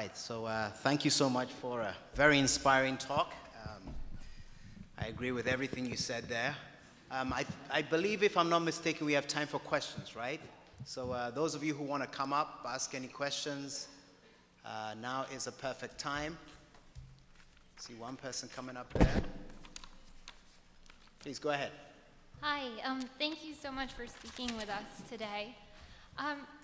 right, so thank you so much for a very inspiring talk. I agree with everything you said there. I believe, if I'm not mistaken, we have time for questions, right? So those of you who want to come up, ask any questions, now is a perfect time. See one person coming up there. Please go ahead. Hi, thank you so much for speaking with us today.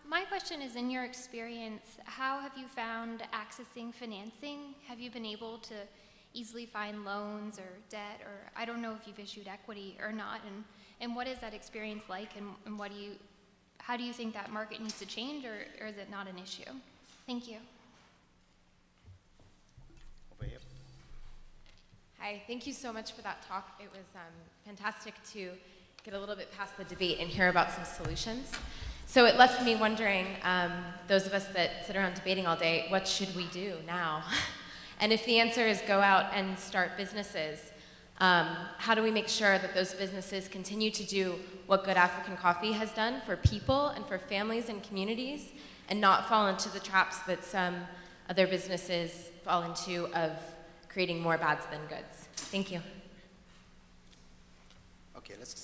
My question is, in your experience, how have you found accessing financing? Have you been able to easily find loans or debt, or I don't know if you've issued equity or not, and what is that experience like, and how do you think that market needs to change, or is it not an issue? Thank you. Over here. Hi, thank you so much for that talk. It was fantastic to get a little bit past the debate and hear about some solutions. So it left me wondering, those of us that sit around debating all day, what should we do now? And if the answer is go out and start businesses, how do we make sure that those businesses continue to do what Good African Coffee has done for people and for families and communities, and not fall into the traps that some other businesses fall into of creating more bads than goods? Thank you. Okay, let's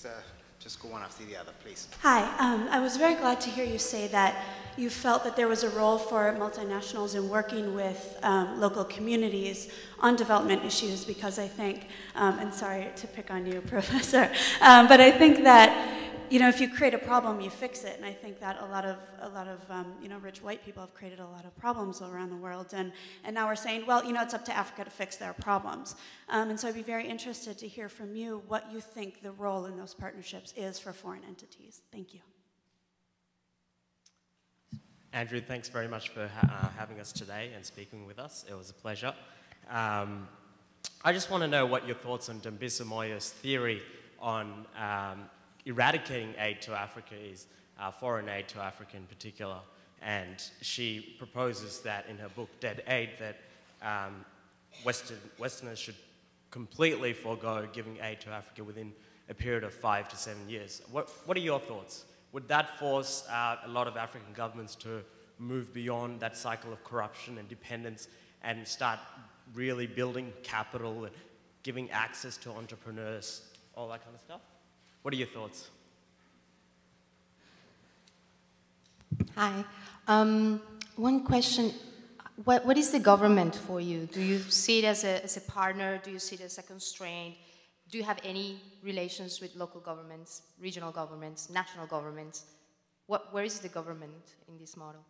just go one after the other, please. Hi, I was very glad to hear you say that you felt that there was a role for multinationals in working with local communities on development issues, because I think, and sorry to pick on you, Professor, but I think that, you know, if you create a problem, you fix it, and I think that a lot of you know, rich white people have created a lot of problems around the world, and now we're saying, well, you know, it's up to Africa to fix their problems, and so I'd be very interested to hear from you what you think the role in those partnerships is for foreign entities. Thank you. Andrew, thanks very much for having us today and speaking with us. It was a pleasure. I just want to know what your thoughts on Dambisa Moyo's theory on eradicating aid to Africa is, foreign aid to Africa in particular. And she proposes that in her book, Dead Aid, that Westerners should completely forego giving aid to Africa within a period of 5 to 7 years. What are your thoughts? Would that force a lot of African governments to move beyond that cycle of corruption and dependence and start really building capital and giving access to entrepreneurs, all that kind of stuff? What are your thoughts? Hi. One question. What is the government for you? Do you see it as a partner? Do you see it as a constraint? Do you have any relations with local governments, regional governments, national governments? Where is the government in this model?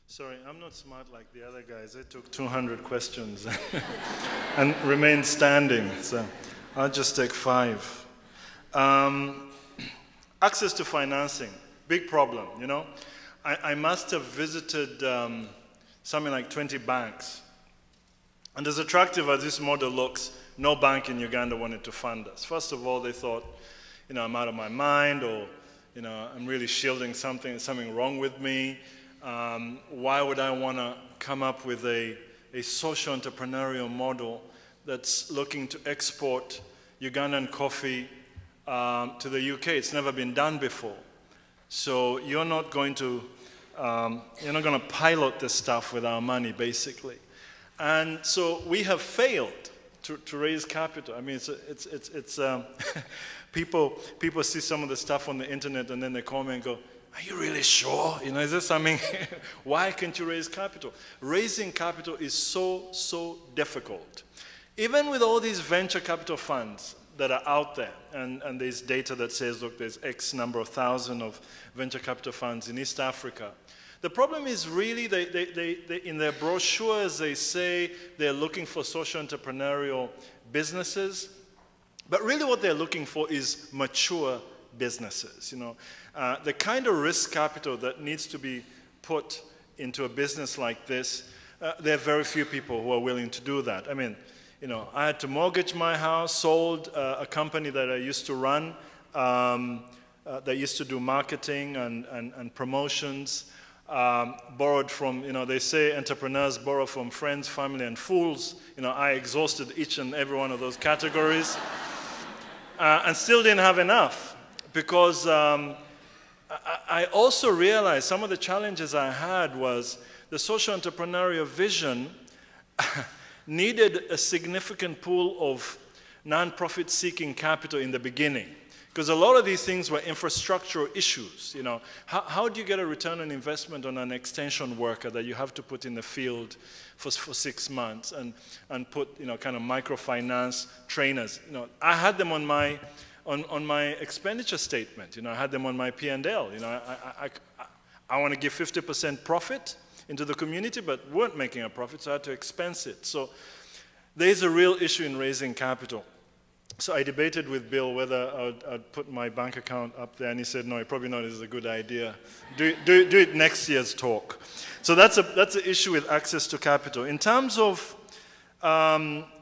Sorry, I'm not smart like the other guys. They took 200 questions and remained standing, so I'll just take 5. Access to financing, big problem, you know. I must have visited something like 20 banks. And as attractive as this model looks, no bank in Uganda wanted to fund us. First of all, they thought, you know, I'm out of my mind, or, you know, I'm really shielding something wrong with me. Why would I want to come up with a social entrepreneurial model that's looking to export Ugandan coffee to the UK? It's never been done before. So you're not going to pilot this stuff with our money, basically. And so we have failed to raise capital. I mean, it's people see some of the stuff on the internet and then they call me and go, are you really sure? You know, is this something, why can't you raise capital? Raising capital is so difficult. Even with all these venture capital funds that are out there, and there's data that says, look, there's X number of thousand of venture capital funds in East Africa. The problem is really, they in their brochures, they say they're looking for social entrepreneurial businesses, but really what they're looking for is mature businesses, you know. The kind of risk capital that needs to be put into a business like this, there are very few people who are willing to do that. I mean, you know, I had to mortgage my house, sold a company that I used to run, that used to do marketing and promotions, borrowed from, you know, they say entrepreneurs borrow from friends, family, and fools. You know, I exhausted each and every one of those categories and still didn't have enough because I also realized some of the challenges I had was the social entrepreneurial vision needed a significant pool of non-profit seeking capital in the beginning. Because a lot of these things were infrastructural issues. You know, how do you get a return on investment on an extension worker that you have to put in the field for 6 months and put, you know, kind of microfinance trainers? You know, I had them on my expenditure statement. You know, I had them on my P&L. You know, I want to give 50% profit into the community, but weren't making a profit, so I had to expense it. So there's a real issue in raising capital. So I debated with Bill whether I'd put my bank account up there, and he said, no, probably not is a good idea. Do it next year's talk. So that's an issue with access to capital. In terms of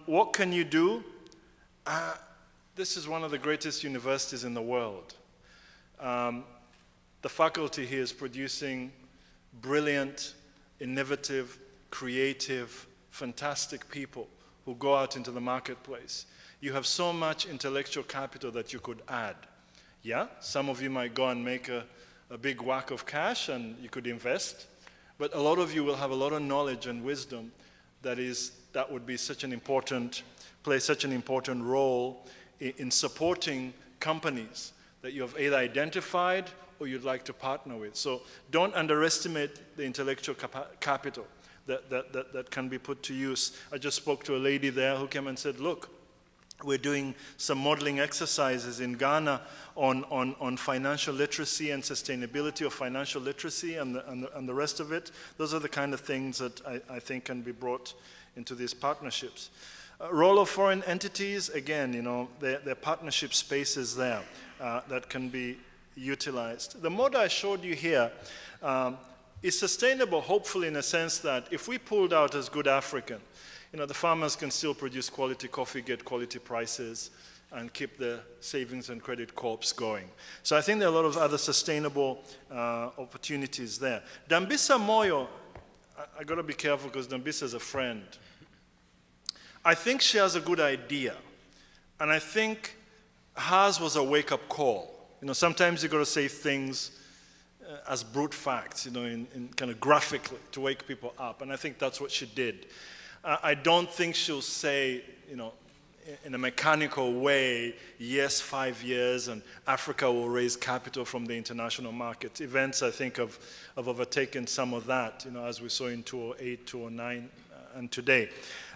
what can you do, this is one of the greatest universities in the world. The faculty here is producing brilliant, innovative, creative, fantastic people who go out into the marketplace. You have so much intellectual capital that you could add. Yeah, some of you might go and make a big whack of cash and you could invest, but a lot of you will have a lot of knowledge and wisdom that would be play such an important role in supporting companies that you have either identified or you'd like to partner with. So don't underestimate the intellectual capital that can be put to use. I just spoke to a lady there who came and said, look, we're doing some modeling exercises in Ghana on financial literacy and sustainability of financial literacy and the rest of it. Those are the kind of things that I think can be brought into these partnerships. Role of foreign entities, again, you know, there are partnership spaces there that can be utilized. The model I showed you here is sustainable, hopefully, in a sense that if we pulled out as good African, you know, the farmers can still produce quality coffee, get quality prices, and keep the savings and credit corps going. So I think there are a lot of other sustainable opportunities there. Dambisa Moyo, I got to be careful because Dambisa is a friend. I think she has a good idea, and I think hers was a wake-up call. You know, sometimes you got to say things as brute facts, you know, in kind of graphically to wake people up, and I think that's what she did. I don't think she'll say, you know, in a mechanical way, yes, 5 years, and Africa will raise capital from the international market. Events, I think, have overtaken some of that, you know, as we saw in 2008, 2009, and today.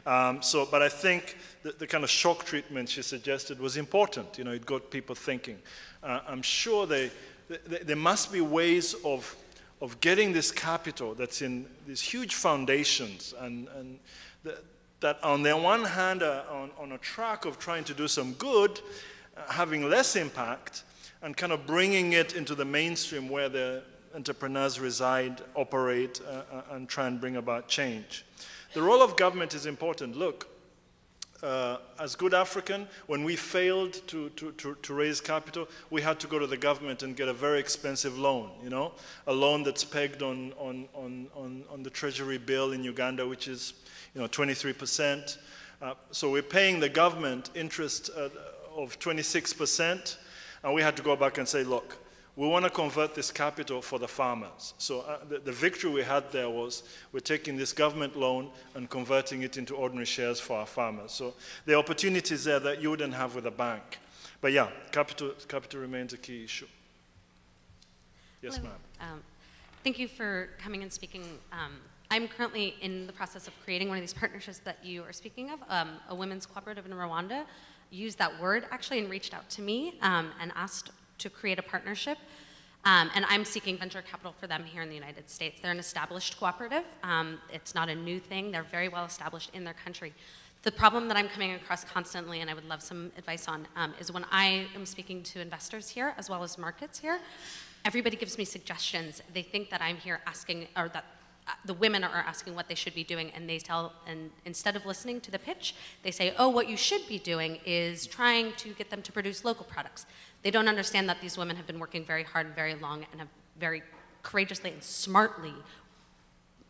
But I think the kind of shock treatment she suggested was important. You know, it got people thinking. I'm sure there must be ways of getting this capital that's in these huge foundations and that on the one hand are on a track of trying to do some good, having less impact, and kind of bringing it into the mainstream where the entrepreneurs reside, operate, and try and bring about change. The role of government is important. Look, as good African, when we failed to raise capital, we had to go to the government and get a very expensive loan, you know, a loan that's pegged on the treasury bill in Uganda, which is, you know, 23%. So we're paying the government interest of 26%, and we had to go back and say, look, we want to convert this capital for the farmers. So the victory we had there was we're taking this government loan and converting it into ordinary shares for our farmers. So there are opportunities there that you wouldn't have with a bank. But yeah, capital remains a key issue. Yes, ma'am. Thank you for coming and speaking. I'm currently in the process of creating one of these partnerships that you are speaking of. A women's cooperative in Rwanda used that word actually and reached out to me and asked to create a partnership. And I'm seeking venture capital for them here in the United States. They're an established cooperative. It's not a new thing. They're very well established in their country. The problem that I'm coming across constantly, and I would love some advice on, is when I am speaking to investors here, as well as markets here, everybody gives me suggestions. They think that I'm here asking, or that the women are asking what they should be doing, and they tell, and instead of listening to the pitch, they say, oh, what you should be doing is trying to get them to produce local products. They don't understand that these women have been working very hard and very long and have very courageously and smartly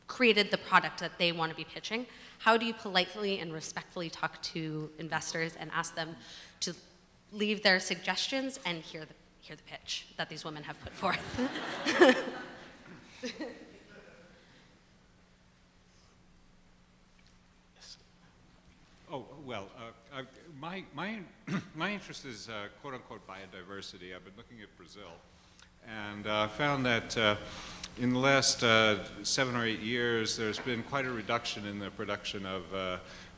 created the product that they want to be pitching. How do you politely and respectfully talk to investors and ask them to leave their suggestions and hear the pitch that these women have put forth? Oh, well, my interest is quote-unquote biodiversity. I've been looking at Brazil, and found that in the last 7 or 8 years, there's been quite a reduction in the production of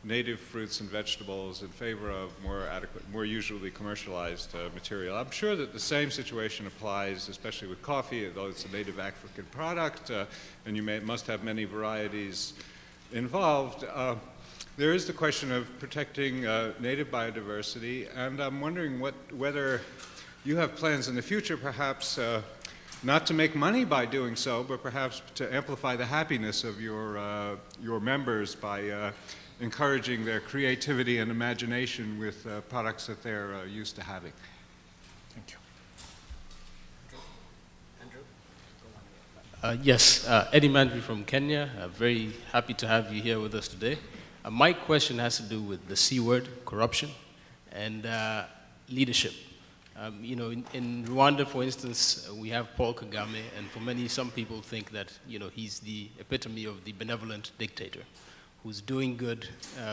native fruits and vegetables in favor of more adequate, more usually commercialized material. I'm sure that the same situation applies, especially with coffee, although it's a native African product, and you must have many varieties involved. There is the question of protecting native biodiversity, and I'm wondering whether you have plans in the future, perhaps not to make money by doing so, but perhaps to amplify the happiness of your members by encouraging their creativity and imagination with products that they're used to having. Thank you. Andrew? Yes, Eddie Mandri from Kenya. Very happy to have you here with us today. My question has to do with the C word, corruption, and leadership. You know, in Rwanda, for instance, we have Paul Kagame, and for many, some people think that, you know, he's the epitome of the benevolent dictator who's doing good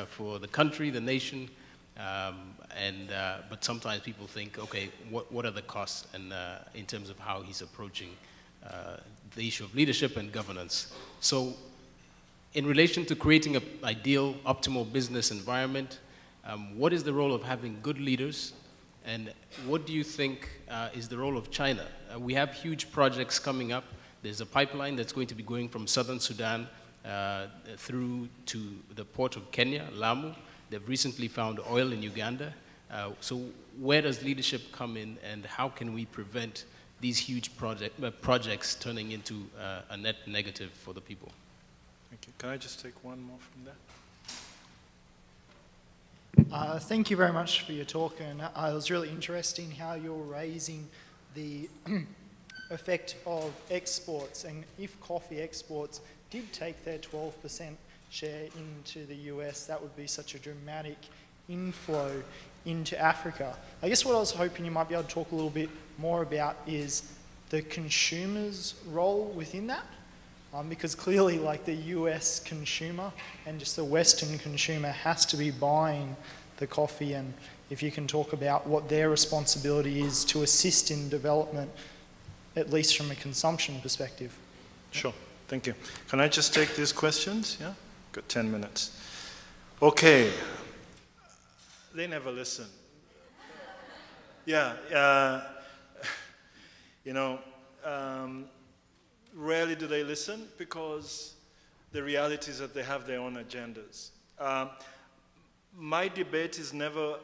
for the country, the nation, but sometimes people think, okay, what are the costs and in terms of how he's approaching the issue of leadership and governance. So in relation to creating an ideal, optimal business environment, what is the role of having good leaders, and what do you think is the role of China? We have huge projects coming up. There's a pipeline that's going to be going from southern Sudan through to the port of Kenya, Lamu. They've recently found oil in Uganda. So where does leadership come in, and how can we prevent these huge projects turning into a net negative for the people? Thank you. Can I just take one more from there? Thank you very much for your talk, and it was really interesting how you're raising the effect of exports, and if coffee exports did take their 12% share into the US, that would be such a dramatic inflow into Africa. I guess what I was hoping you might be able to talk a little bit more about is the consumer's role within that. Because clearly, like, the US consumer and just the Western consumer has to be buying the coffee, and if you can talk about what their responsibility is to assist in development, at least from a consumption perspective. Sure, thank you. Can I just take these questions? Yeah, got 10 minutes. Okay, they never listen. Yeah, you know, rarely do they listen because the reality is that they have their own agendas. My debate is never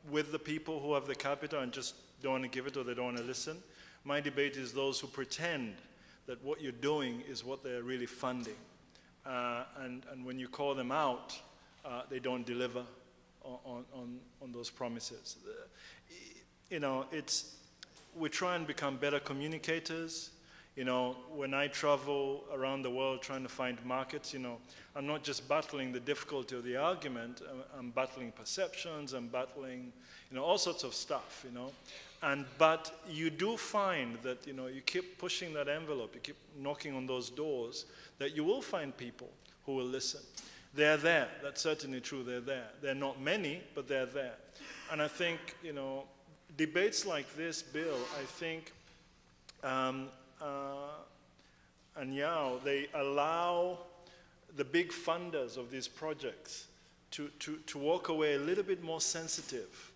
with the people who have the capital and just don't want to give it or they don't want to listen. My debate is those who pretend that what you're doing is what they're really funding. And when you call them out, they don't deliver on those promises. You know, we try and become better communicators. You know, when I travel around the world trying to find markets, you know, I'm not just battling the difficulty of the argument, I'm battling perceptions, I'm battling, you know, all sorts of stuff, you know. But you do find that, you know, you keep pushing that envelope, you keep knocking on those doors, that you will find people who will listen. They're there, that's certainly true, they're there. They're not many, but they're there. And I think, you know, debates like this, Bill, I think, and Yao, they allow the big funders of these projects to walk away a little bit more sensitive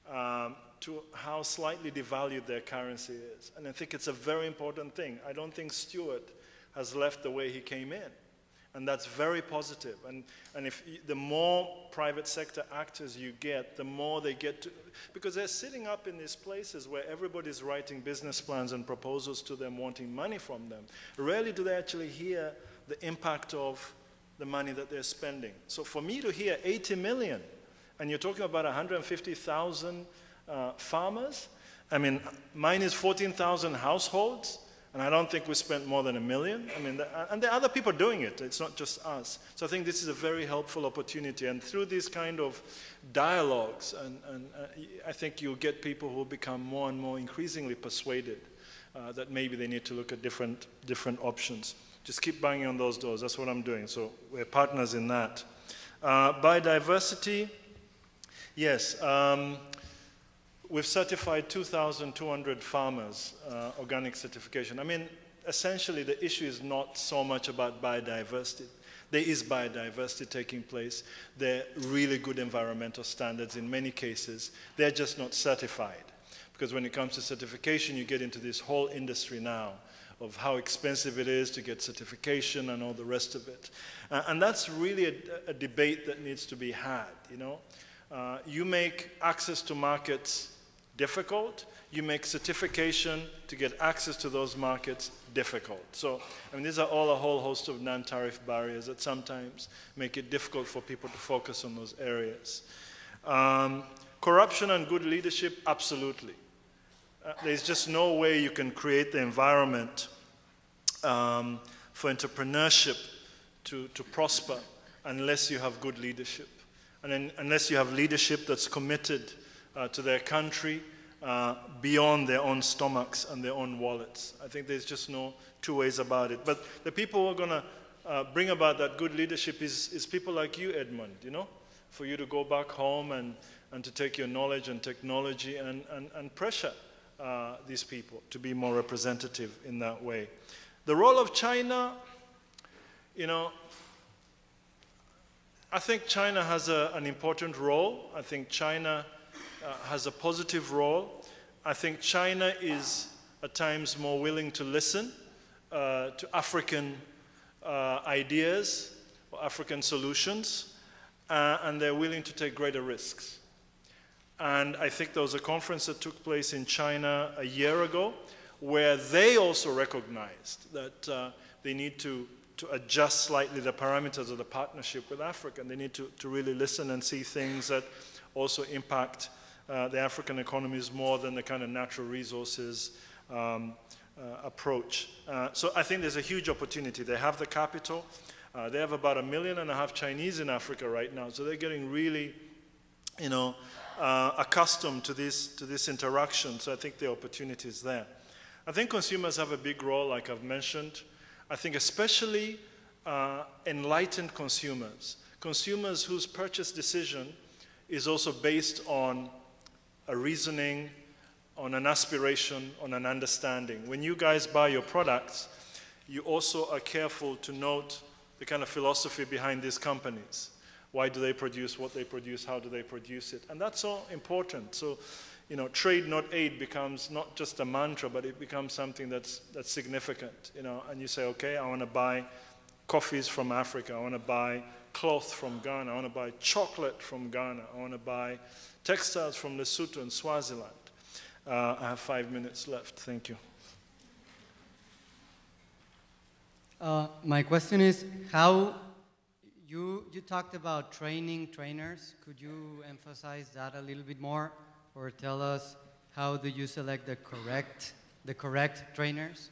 to how slightly devalued their currency is. And I think it's a very important thing. I don't think Stuart has left the way he came in. And that's very positive. And if the more private sector actors you get, the more they get to, because they're sitting up in these places where everybody's writing business plans and proposals to them, wanting money from them. Rarely do they actually hear the impact of the money that they're spending. So for me to hear 80 million, and you're talking about 150,000 farmers, I mean, mine is 14,000 households, and I don't think we spent more than $1 million. I mean, and there are other people doing it. It's not just us. So I think this is a very helpful opportunity. And through these kind of dialogues, and I think you'll get people who will become more and more increasingly persuaded that maybe they need to look at different options. Just keep banging on those doors. That's what I'm doing. So we're partners in that. Biodiversity, yes. We've certified 2,200 farmers, organic certification. I mean, essentially the issue is not so much about biodiversity. There is biodiversity taking place. There are really good environmental standards in many cases. They're just not certified. Because when it comes to certification, you get into this whole industry now of how expensive it is to get certification and all the rest of it. And that's really a debate that needs to be had, you know. You make access to markets difficult, you make certification to get access to those markets difficult. So, I mean, these are all a whole host of non-tariff barriers that sometimes make it difficult for people to focus on those areas. Corruption and good leadership, absolutely. There's just no way you can create the environment for entrepreneurship to prosper unless you have good leadership. And then, unless you have leadership that's committed to their country beyond their own stomachs and their own wallets. I think there's just no two ways about it. But the people who are going to bring about that good leadership is people like you, Edmund, you know, for you to go back home and to take your knowledge and technology and pressure these people to be more representative in that way. The role of China, you know, I think China has an important role. I think China has a positive role. I think China is at times more willing to listen to African ideas or African solutions, and they're willing to take greater risks. And I think there was a conference that took place in China a year ago where they also recognized that they need to adjust slightly the parameters of the partnership with Africa. And they need to really listen and see things that also impact the African economies more than the kind of natural resources approach. So I think there's a huge opportunity. They have the capital. They have about 1.5 million Chinese in Africa right now. So they're getting really, you know, accustomed to this interaction. So I think the opportunity is there. I think consumers have a big role, like I've mentioned. I think especially enlightened consumers, consumers whose purchase decision is also based on a reasoning, on an aspiration, on an understanding. When you guys buy your products, you also are careful to note the kind of philosophy behind these companies. Why do they produce what they produce? How do they produce it? And that's all important. So, you know, trade, not aid becomes not just a mantra, but it becomes something that's significant, you know. And you say, okay, I want to buy coffees from Africa. I want to buy cloth from Ghana. I want to buy chocolate from Ghana. I want to buy textiles from Lesotho and Swaziland. I have 5 minutes left. Thank you. My question is, how you talked about training trainers. Could you emphasize that a little bit more, or tell us how do you select the correct trainers?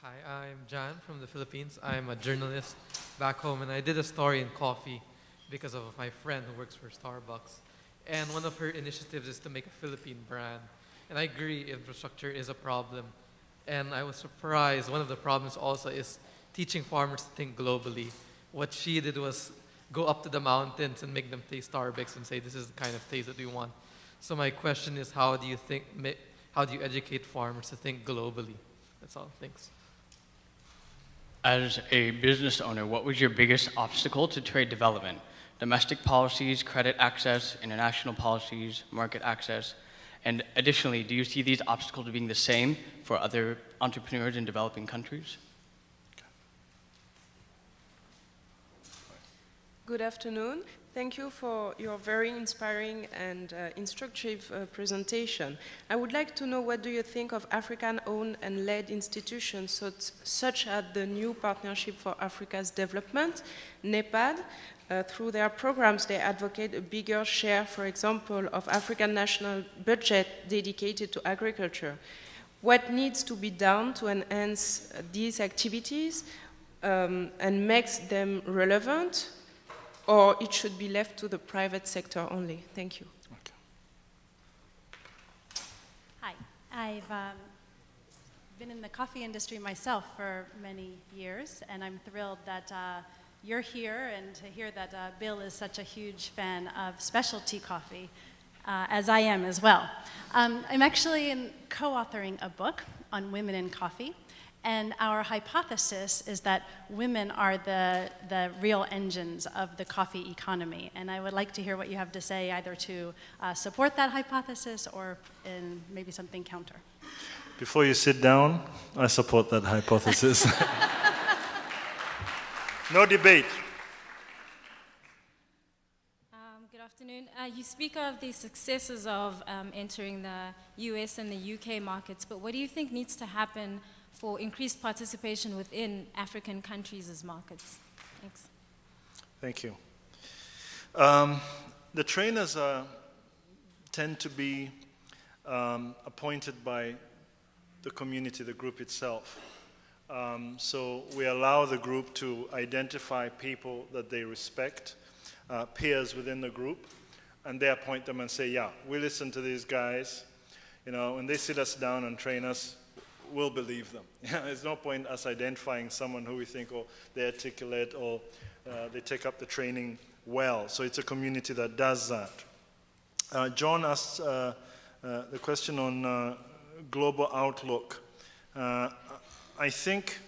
Hi, I'm John from the Philippines. I'm a journalist back home, and I did a story in coffee because of my friend who works for Starbucks. And one of her initiatives is to make a Philippine brand. And I agree, infrastructure is a problem. And I was surprised, one of the problems also is teaching farmers to think globally. What she did was go up to the mountains and make them taste Starbucks and say, this is the kind of taste that we want. So my question is, how do you educate farmers to think globally? That's all, thanks. As a business owner, what was your biggest obstacle to trade development? Domestic policies, credit access, international policies, market access? And additionally, do you see these obstacles being the same for other entrepreneurs in developing countries? Good afternoon. Thank you for your very inspiring and instructive presentation. I would like to know, what do you think of African-owned and led institutions such as the new Partnership for Africa's Development, NEPAD? Through their programs, they advocate a bigger share, for example, of African national budget dedicated to agriculture. What needs to be done to enhance these activities and makes them relevant? Or it should be left to the private sector only? Thank you. Okay. Hi, I've been in the coffee industry myself for many years, and I'm thrilled that you're here and to hear that Bill is such a huge fan of specialty coffee, as I am as well. I'm actually co-authoring a book on women in coffee. And our hypothesis is that women are the real engines of the coffee economy. And I would like to hear what you have to say, either to support that hypothesis or in maybe something counter. Before you sit down, I support that hypothesis. No debate. Good afternoon. You speak of the successes of entering the US and the UK markets, but what do you think needs to happen for increased participation within African countries as markets? Thanks. Thank you. The trainers tend to be appointed by the community, the group itself. So we allow the group to identify people that they respect, peers within the group, and they appoint them and say, yeah, we listen to these guys. You know, when they sit us down and train us, we'll believe them. There's no point us identifying someone who we think, oh, they articulate or they take up the training well. So it's a community that does that. John asked the question on global outlook. I think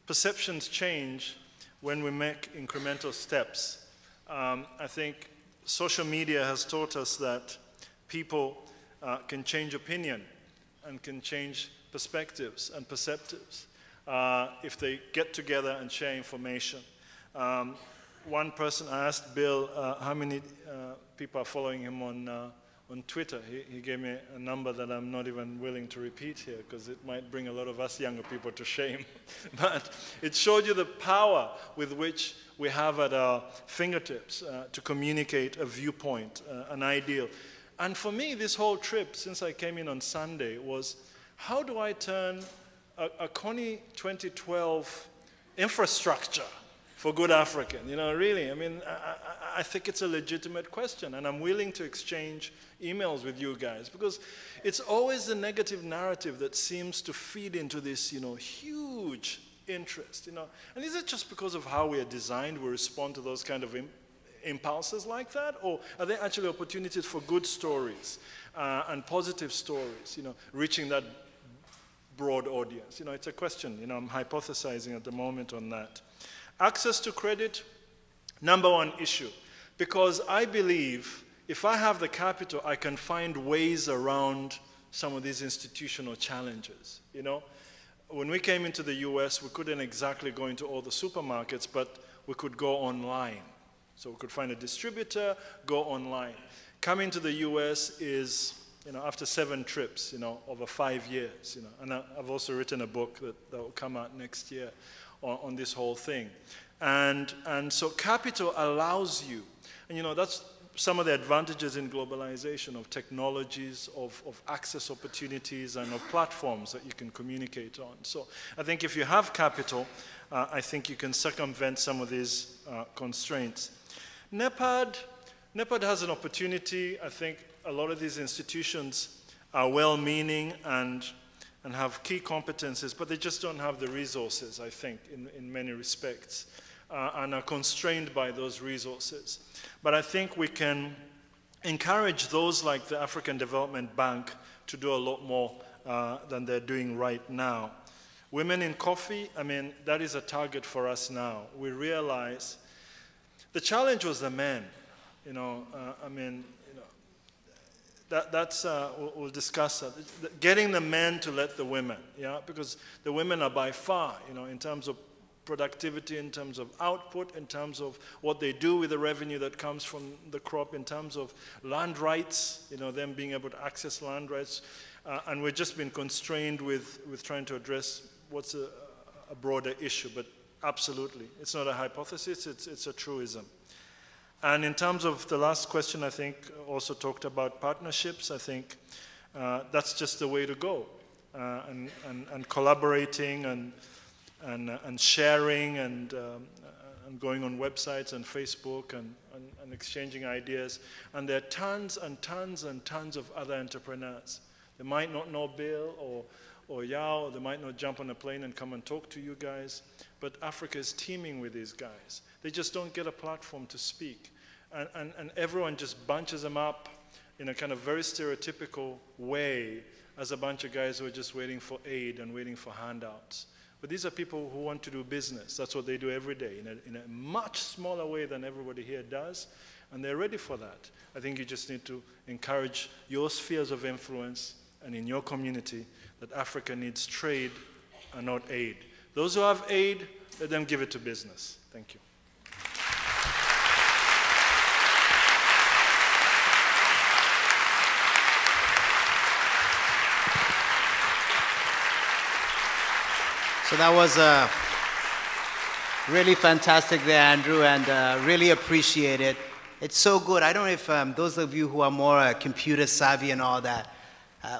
perceptions change when we make incremental steps. I think social media has taught us that people can change opinion and can change perspectives and perceptives if they get together and share information. One person asked Bill how many people are following him on Twitter. He gave me a number that I'm not even willing to repeat here because it might bring a lot of us younger people to shame. But it showed you the power with which we have at our fingertips to communicate a viewpoint, an ideal. And for me, this whole trip, since I came in on Sunday, was how do I turn a Connie 2012 infrastructure for good African? You know, really, I mean, I think it's a legitimate question, and I'm willing to exchange emails with you guys because it's always the negative narrative that seems to feed into this, you know, huge interest, you know. And is it just because of how we are designed, we respond to those kind of impulses like that, or are there actually opportunities for good stories and positive stories, you know, reaching that broad audience? You know, it's a question, you know, I'm hypothesizing at the moment on that. Access to credit, number one issue, because I believe if I have the capital, I can find ways around some of these institutional challenges, you know. When we came into the US, we couldn't exactly go into all the supermarkets, but we could go online. So we could find a distributor, go online. Coming to the US is, you know, after 7 trips, you know, over 5 years, you know, and I've also written a book that will come out next year on this whole thing. And so capital allows you, and you know, that's some of the advantages in globalization of technologies, of access opportunities, and of platforms that you can communicate on. So I think if you have capital, I think you can circumvent some of these constraints. NEPAD has an opportunity. I think a lot of these institutions are well-meaning and have key competencies, but they just don't have the resources, I think, in many respects, and are constrained by those resources. But I think we can encourage those like the African Development Bank to do a lot more than they're doing right now. Women in coffee, I mean, that is a target for us now. We realize the challenge was the men, you know, I mean, you know, that's, we'll discuss that. Getting the men to let the women, yeah, because the women are by far, you know, in terms of productivity, in terms of output, in terms of what they do with the revenue that comes from the crop, in terms of land rights, you know, them being able to access land rights. And we've just been constrained with trying to address what's a broader issue, but absolutely. It's not a hypothesis, it's a truism. And in terms of the last question, I think also talked about partnerships. I think that's just the way to go. And collaborating and sharing and going on websites and Facebook and exchanging ideas. And there are tons and tons and tons of other entrepreneurs. They might not know Bill or Yao, they might not jump on a plane and come and talk to you guys, but Africa is teeming with these guys. They just don't get a platform to speak. And everyone just bunches them up in a kind of very stereotypical way as a bunch of guys who are just waiting for aid and waiting for handouts. But these are people who want to do business. That's what they do every day in a much smaller way than everybody here does, and they're ready for that. I think you just need to encourage your spheres of influence and in your community that Africa needs trade and not aid. Those who have aid, let them give it to business. Thank you. So that was really fantastic there, Andrew, and really appreciate it. It's so good. I don't know if those of you who are more computer savvy and all that,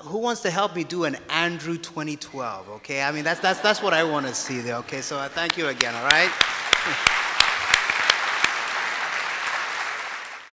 who wants to help me do an Andrew 2012, okay? I mean, that's what I want to see there, okay? So thank you again, all right?